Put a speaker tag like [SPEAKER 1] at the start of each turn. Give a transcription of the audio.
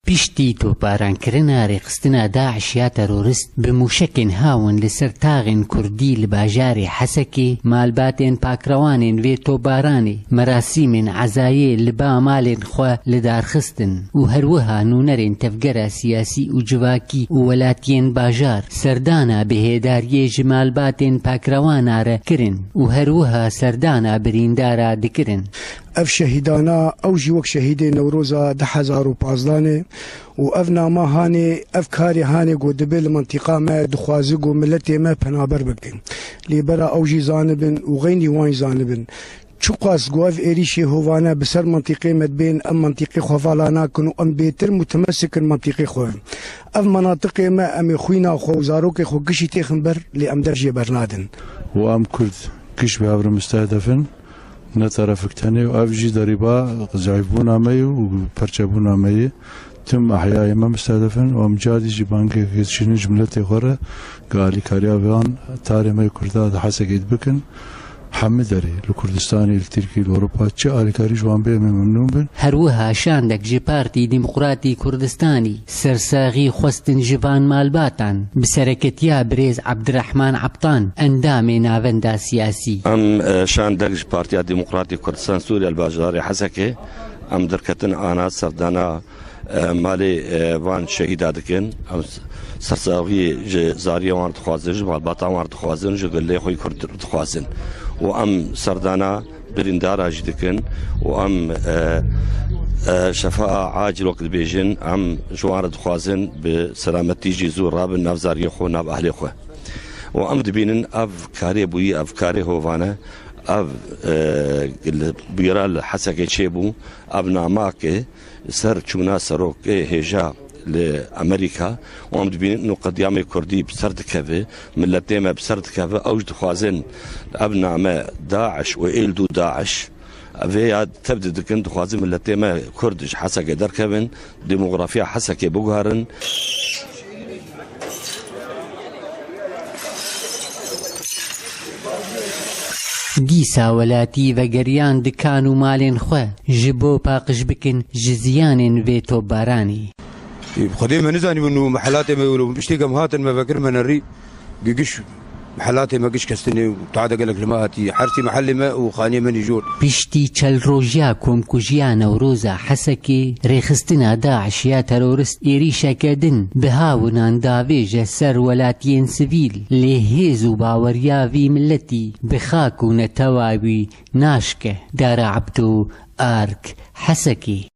[SPEAKER 1] پشتی تۆپارانکردنا ڕێخستنە داعش یا تەرۆریست بموشکên هاون لەسەر تاغên کوردی لە باژارێ حەسەکێ مالباتên پاکڕەوانên vê تۆبارانê merasîmên ezayê li ba malên xwe li darxistin û herwiha nûnerên tevgera siyasî û civakî û welatiyên bajar serdana bihêdariyê ji malbatên pakrewana re kirin û herwiha serdana birîndara dikirin.
[SPEAKER 2] اف شهیدانا او جی وک شهید نوروزا 2015 و اف نامه هانه اف کاری هانه گو دبل منطقه ما دخوازی گو ملتی ما پنابر بکن لیبرا او جی زانبن و غینی وان زانبن چوقاس گو اف ایریشی هوانه بسر منطقه مدبین ام منطقه خوفالانا کن و ام بیتر متمسک منطقه خواه اف مناطق ما ام خوینا خو زاروک خو گشی تیخنبر لی ام درجه برنادن
[SPEAKER 3] و ام کرد کش به ابر مستهدفن نتعرف كتاني وأفجي ضريبة زعيبون عمي وبرشبون عمي تم أحياء ما مستهدفن ومجادي جبانك كيشين جملتي خورة قالي كاريابيان تاري ما يكرداد حسك يدبكن حمدري الكردستاني التركي الأوروبا تشي آلي كاري جوان بيه ممنون بن
[SPEAKER 1] هروها شاندك جي بارتي ديمقراطي كردستاني سرساغي خوستن جبان مالباتان بسركتيا بريز عبد الرحمن عبطان اندامي نافندا سياسي
[SPEAKER 4] ام شاندك جي بارتي ديمقراطي كردستان سوريا الباجاري حسكي ام دركتن انا سردانا مالي وان شهيدا دكن ام سرساغي زاريا وان تخوازن جبال باطا وان تخوازن جغلي خوي كرد تخوازن وام سردانا برندارا جدكن وام شفاء عاجل وقت بيجن ام جوار تخوازن بسلامتي جي زور راب نافزاري خو ناب اهلي خو وام دبينن اف كاري بوي اف كاري هوفانا اف بيرال حسكي تشيبو ابنا ماكي سر چونا سروك هجا لأمريكا وعم تبين إنه قديامي كردي بسرد كذا ملتين ما بسرد كذا أوجد خوازن أبناء ما داعش وإلدو داعش أبي تبدأ دكان خوازن ملتين ما كردش حسا قدر كذا ديموغرافيا حسا كبوجهرن
[SPEAKER 1] دیسا ولاتی و گریان دکان و مالین خواه جبو پاقش بکن جزیانین وی توبارانی
[SPEAKER 5] خدي ما نزاني منه محلاتي ما يقولوا بشتيقة مهاتن ما فكر من الري قش محلاتي ما قش كستني وتعاد قال لك لماهاتي حرتي محلي ماء وخاني من يجون
[SPEAKER 1] بشتي چل روجيا كوم كوجيانا وروزا حسكي ريخستنا داعش يا ترورست إيريشا كدن بهاونان دافيجا سر ولاتين سفيل لهيزو باوريا في ملتي بخاكو نتواوي ناشكه دار عبدو آرك حسكي